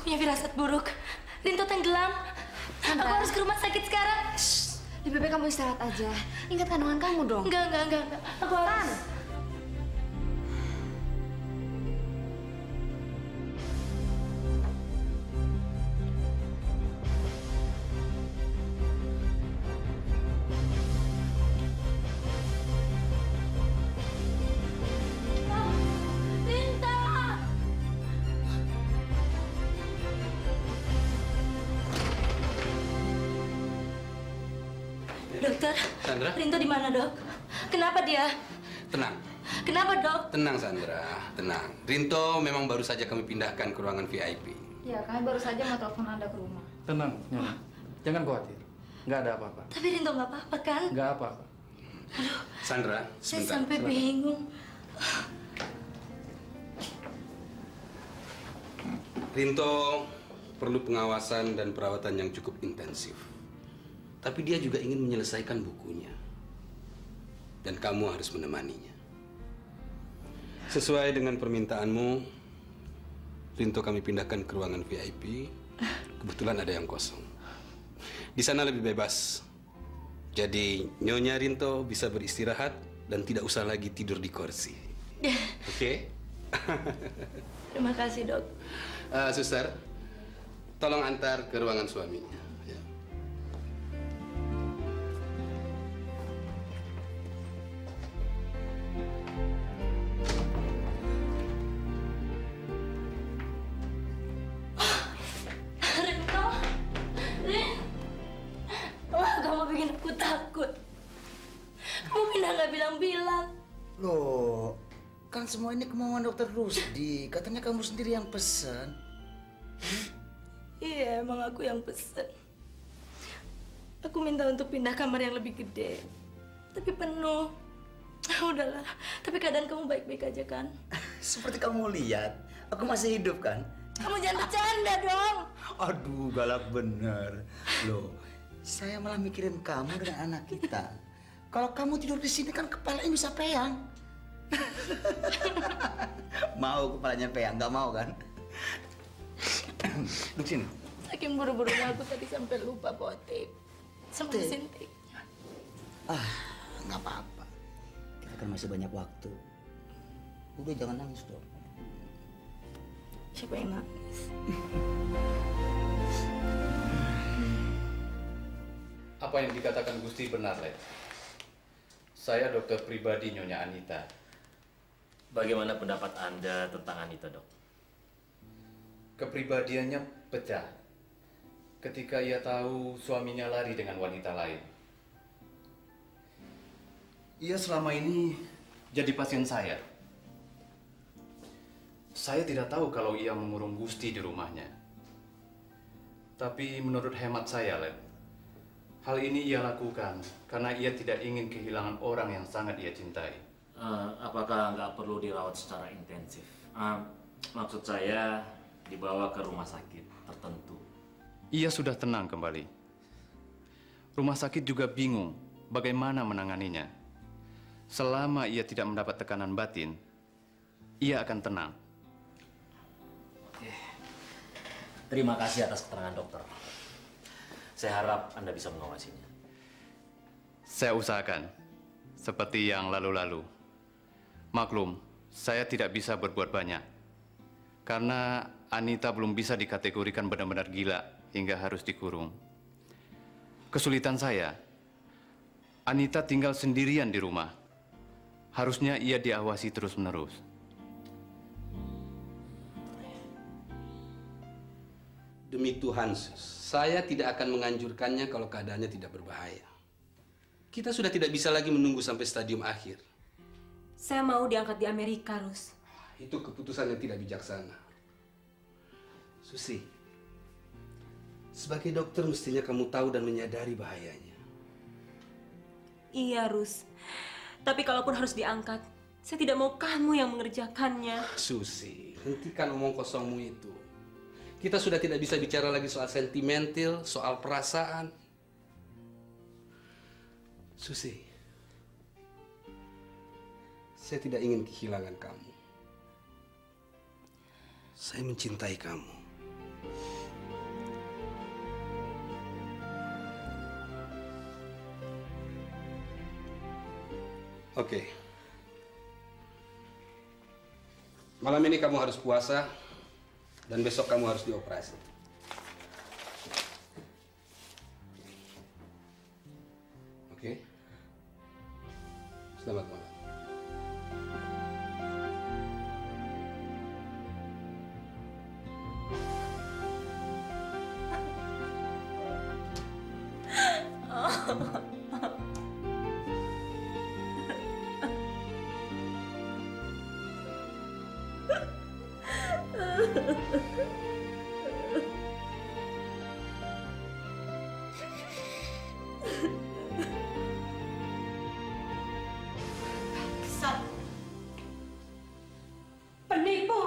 punya firasat buruk. Rinto tenggelam. Aku harus ke rumah sakit sekarang. Shh, lebih baik kamu istirahat aja. Ingat kandungan kamu dong. Enggak. Aku harus. Dokter, Sandra? Rinto di mana, Dok? Kenapa dia? Tenang. Kenapa, Dok? Tenang, Sandra. Tenang. Rinto memang baru saja kami pindahkan ke ruangan VIP. Ya, kami baru saja mau telepon Anda ke rumah. Tenang, Nyonya. Jangan khawatir. Nggak ada apa-apa. Tapi Rinto nggak apa-apa, kan? Nggak apa-apa. Sandra, Saya sebentar. sampai bingung. Rinto perlu pengawasan dan perawatan yang cukup intensif. Tapi dia juga ingin menyelesaikan bukunya. Dan kamu harus menemaninya. Sesuai dengan permintaanmu, Rinto kami pindahkan ke ruangan VIP. Kebetulan ada yang kosong. Di sana lebih bebas. Jadi Nyonya Rinto bisa beristirahat dan tidak usah lagi tidur di kursi. Oke? Terima kasih, Dok. Suster, tolong antar ke ruangan suaminya. Ya. Rinto, Rin. Wah, kamu bikin aku takut. Kamu pindah nggak bilang-bilang. Loh, kan semua ini kemauan dokter Rusdi. Katanya kamu sendiri yang pesan. Iya, emang aku yang pesen. Aku minta untuk pindah kamar yang lebih gede. Tapi penuh. Udahlah, tapi keadaan kamu baik-baik aja kan? Seperti kamu lihat, aku masih hidup kan? Kamu jangan bercanda dong. Aduh, galak bener. Loh, saya malah mikirin kamu dengan anak kita. Kalau kamu tidur di sini kan kepalanya bisa peyang. Mau kepalanya peyang, nggak mau kan? Duduk sini. Saking buru-burunya aku tadi sampai lupa bawa tape sama Tape? mesin tape. Nggak apa-apa. Kita kan masih banyak waktu. Udah jangan nangis dong. Siapa yang nangis? Apa yang dikatakan Gusti benar, Lek. Saya dokter pribadi Nyonya Anita. Bagaimana pendapat Anda tentang Anita, Dok? Kepribadiannya pecah ketika ia tahu suaminya lari dengan wanita lain. Ia selama ini jadi pasien saya. Saya tidak tahu kalau ia mengurung Gusti di rumahnya. Tapi menurut hemat saya, Lek, hal ini ia lakukan karena ia tidak ingin kehilangan orang yang sangat ia cintai. Apakah nggak perlu dirawat secara intensif? Maksud saya dibawa ke rumah sakit tertentu. Ia sudah tenang kembali. Rumah sakit juga bingung bagaimana menanganinya. Selama ia tidak mendapat tekanan batin, ia akan tenang. Oke. Terima kasih atas keterangan dokter. Saya harap Anda bisa mengawasinya. Saya usahakan, seperti yang lalu-lalu. Maklum, saya tidak bisa berbuat banyak. Karena Anita belum bisa dikategorikan benar-benar gila hingga harus dikurung. Kesulitan saya, Anita tinggal sendirian di rumah. Harusnya ia diawasi terus-menerus. Demi Tuhan, Sus, saya tidak akan menganjurkannya kalau keadaannya tidak berbahaya. Kita sudah tidak bisa lagi menunggu sampai stadium akhir. Saya mau diangkat di Amerika, Rus. Itu keputusan yang tidak bijaksana. Susi, sebagai dokter mestinya kamu tahu dan menyadari bahayanya. Iya, Rus. Tapi kalaupun harus diangkat, saya tidak mau kamu yang mengerjakannya. Susi, hentikan omong kosongmu itu. Kita sudah tidak bisa bicara lagi soal sentimental, soal perasaan. Susi, saya tidak ingin kehilangan kamu. Saya mencintai kamu. Oke. Malam ini kamu harus puasa dan besok kamu harus dioperasi. Oke. Selamat malam. Bangsat. Penipu.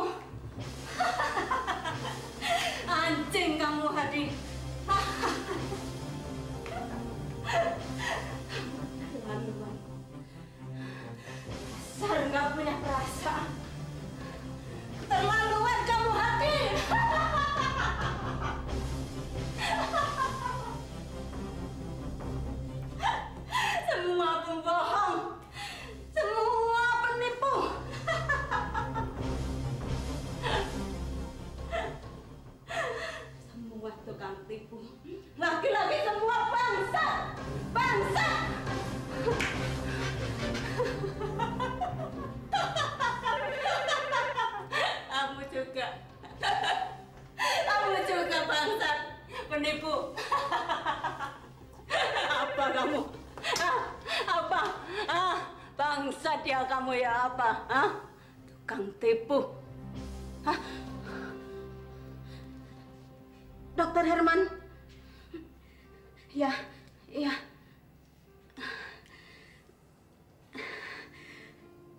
Anjing kamu, Hadi. Keterlaluan. Dasar nggak punya perasaan. Keterlaluan kamu, Hadi. Semua pembohong. Semua penipu. Semua tukang tipu. Laki-laki semua bangsat. Bangsat. Kamu juga. Kamu juga bangsat. Penipu. Apa kamu? Apa? Bangsat ya kamu ya apa? Tukang tipu. Dokter Herman? Ya, iya.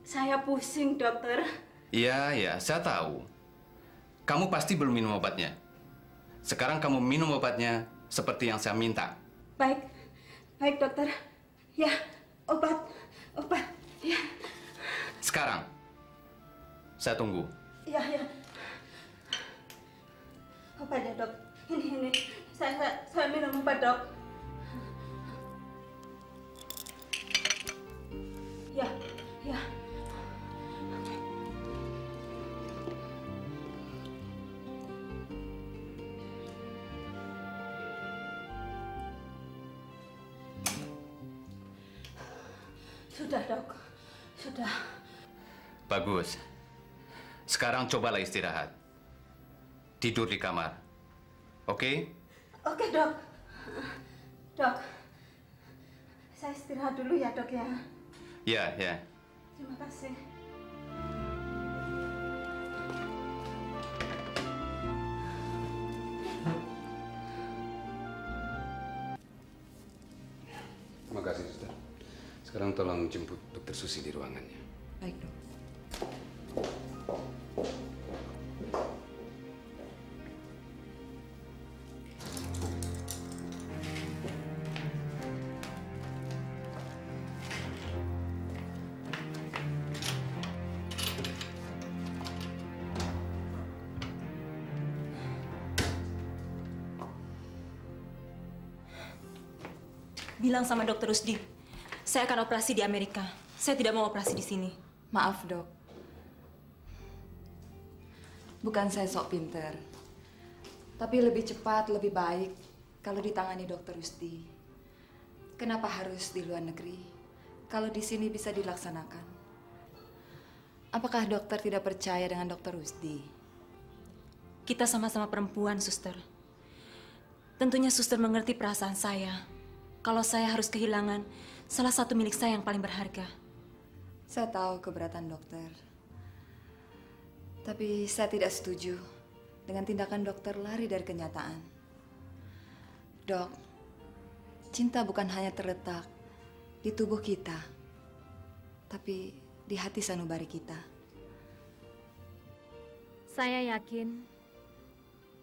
Saya pusing, dokter. Iya, ya, saya tahu. Kamu pasti belum minum obatnya. Sekarang kamu minum obatnya seperti yang saya minta. Baik, baik dokter. Ya, obat. Ya. Sekarang, saya tunggu. Ya. Obatnya dok. Ini. Saya minum obat dok. Ya. Sudah dok, sudah. Bagus. Sekarang cobalah istirahat. Tidur di kamar. Oke? Oke dok. Dok, saya istirahat dulu ya dok ya. Ya. Terima kasih. Terima kasih, Suster. Sekarang tolong jemput Dokter Susi di ruangannya. Baik, dok. Bilang sama Dokter Rusdi, saya akan operasi di Amerika. Saya tidak mau operasi di sini. Maaf, dok. Bukan saya sok pinter. Tapi lebih cepat, lebih baik kalau ditangani Dokter Rusdi. Kenapa harus di luar negeri? Kalau di sini bisa dilaksanakan. Apakah dokter tidak percaya dengan Dokter Rusdi? Kita sama-sama perempuan, suster. Tentunya suster mengerti perasaan saya. Kalau saya harus kehilangan salah satu milik saya yang paling berharga. Saya tahu keberatan dokter. Tapi saya tidak setuju dengan tindakan dokter lari dari kenyataan. Dok, cinta bukan hanya terletak di tubuh kita, tapi di hati sanubari kita. Saya yakin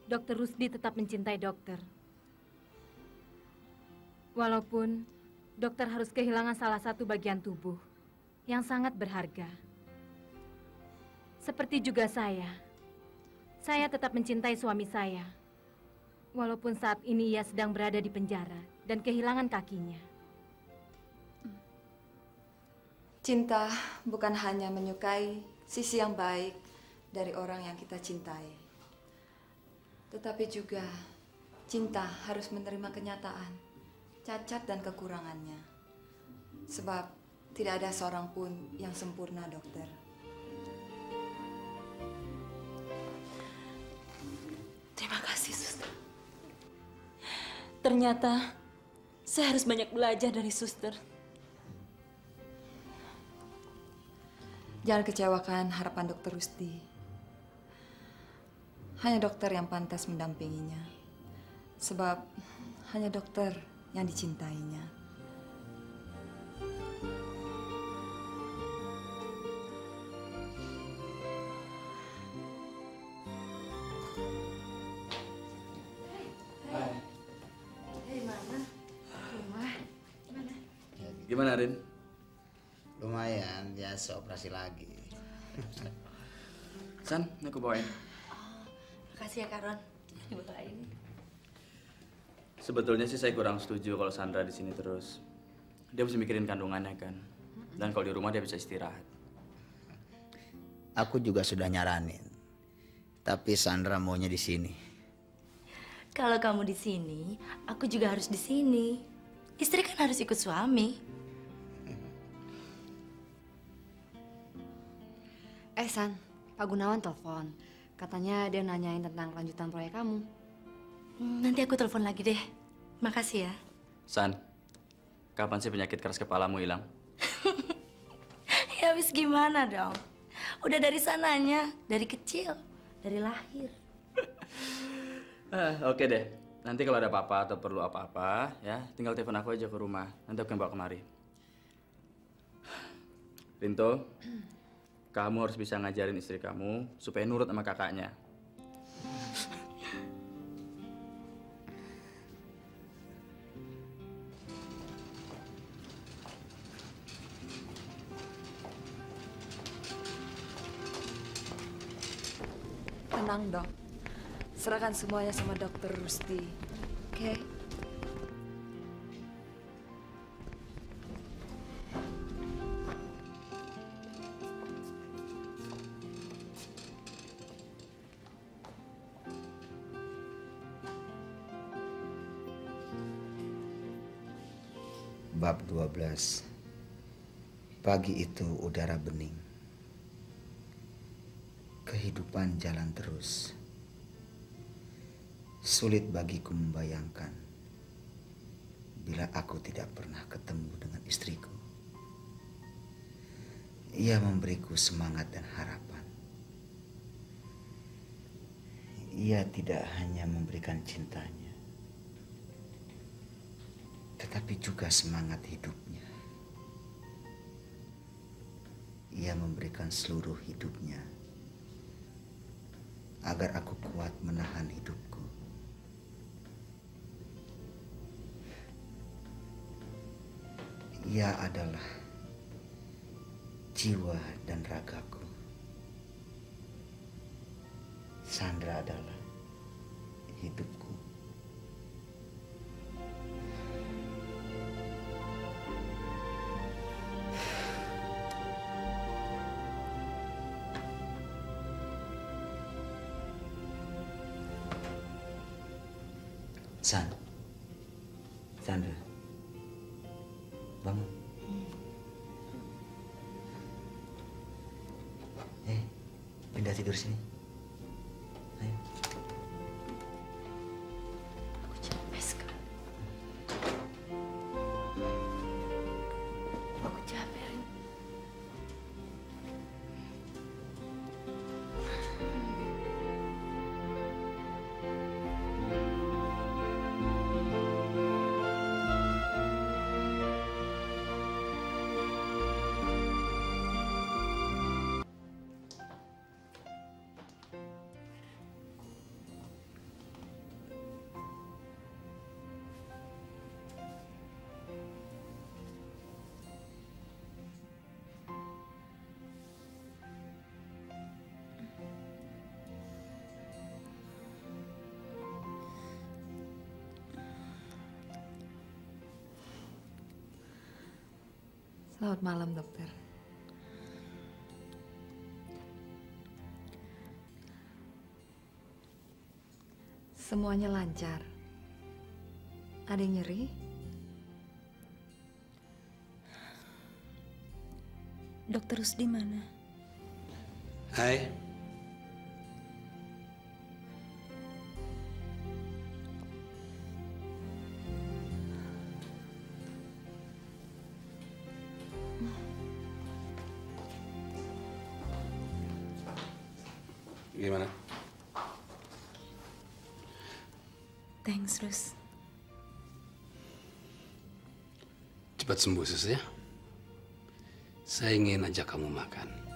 Dokter Rusdi tetap mencintai dokter. Walaupun dokter harus kehilangan salah satu bagian tubuh yang sangat berharga. Seperti juga saya tetap mencintai suami saya. Walaupun saat ini ia sedang berada di penjara dan kehilangan kakinya. Cinta bukan hanya menyukai sisi yang baik dari orang yang kita cintai, tetapi juga cinta harus menerima kenyataan, cacat dan kekurangannya. Sebab tidak ada seorang pun yang sempurna, dokter. Terima kasih, suster. Ternyata saya harus banyak belajar dari suster. Jangan kecewakan harapan Dokter Rusdi. Hanya dokter yang pantas mendampinginya. Sebab hanya dokter yang dicintainya. Gimana, Rin? Lumayan, biasa operasi lagi. San, ini aku bawain. Makasih ya, Karon. Dibawain. Sebetulnya sih saya kurang setuju kalau Sandra di sini terus. Dia mesti mikirin kandungannya kan. Dan kalau di rumah dia bisa istirahat. Aku juga sudah nyaranin. Tapi Sandra maunya di sini. Kalau kamu di sini, aku juga harus di sini. Istri kan harus ikut suami. San, Pak Gunawan telepon. Katanya dia nanyain tentang kelanjutan proyek kamu. Nanti aku telepon lagi deh. Makasih ya. San, kapan sih penyakit keras kepalamu hilang? Ya wis gimana dong? Udah dari sananya, dari kecil, dari lahir. Oke deh. Nanti kalau ada apa-apa atau perlu apa-apa, ya tinggal telepon aku aja ke rumah. Nanti aku yang bawa kemari. Rinto, kamu harus bisa ngajarin istri kamu supaya nurut sama kakaknya. Tenang, Dok. Serahkan semuanya sama Dokter Rusdi. Oke? Bab 12. Pagi itu udara bening. Kehidupan jalan terus. Sulit bagiku membayangkan bila aku tidak pernah ketemu dengan istriku. Ia memberiku semangat dan harapan. Ia tidak hanya memberikan cintanya, tetapi juga semangat hidupnya. Ia memberikan seluruh hidupnya agar aku kuat menahan hidupku. Ia adalah jiwa dan ragaku. Sandra adalah hidupku. Sandra, bangun. Pindah tidur sini. Ayo. Aku capek sekali. Aku capek, Rin. Selamat malam, dokter. Semuanya lancar. Ada yang nyeri? Dokter Rusdi mana? Hai. Gimana? Thanks, Rus. Cepat sembuh, Sus ya. Saya ingin ajak kamu makan.